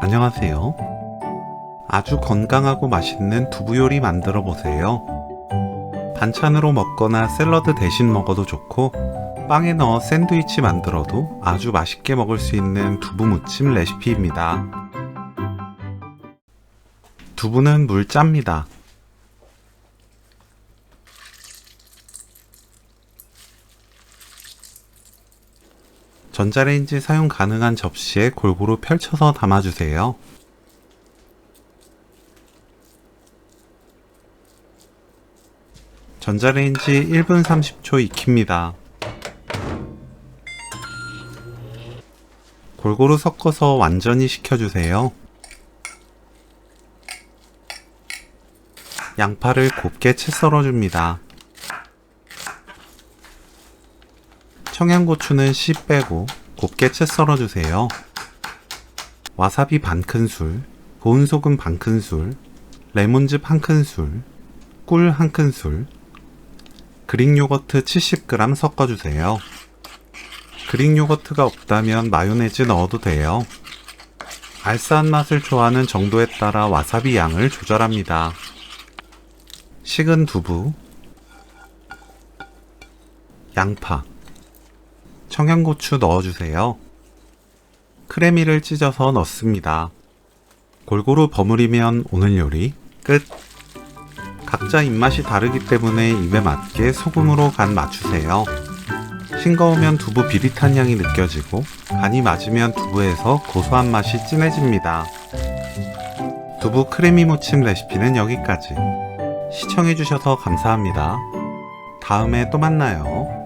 안녕하세요. 아주 건강하고 맛있는 두부 요리 만들어 보세요. 반찬으로 먹거나 샐러드 대신 먹어도 좋고 빵에 넣어 샌드위치 만들어도 아주 맛있게 먹을 수 있는 두부 무침 레시피입니다. 두부는 물 짭니다. 전자레인지 사용 가능한 접시에 골고루 펼쳐서 담아주세요. 전자레인지 1분 30초 익힙니다. 골고루 섞어서 완전히 식혀주세요. 양파를 곱게 채 썰어줍니다. 청양고추는 씨 빼고 곱게 채 썰어주세요. 와사비 반큰술, 고운 소금 반큰술, 레몬즙 1큰술, 꿀 1큰술, 그릭 요거트 70g 섞어주세요. 그릭 요거트가 없다면 마요네즈 넣어도 돼요. 알싸한 맛을 좋아하는 정도에 따라 와사비 양을 조절합니다. 식은 두부, 양파, 청양고추 넣어주세요. 크래미를 찢어서 넣습니다. 골고루 버무리면 오늘 요리 끝! 각자 입맛이 다르기 때문에 입에 맞게 소금으로 간 맞추세요. 싱거우면 두부 비릿한 향이 느껴지고 간이 맞으면 두부에서 고소한 맛이 진해집니다. 두부 크래미 무침 레시피는 여기까지. 시청해주셔서 감사합니다. 다음에 또 만나요.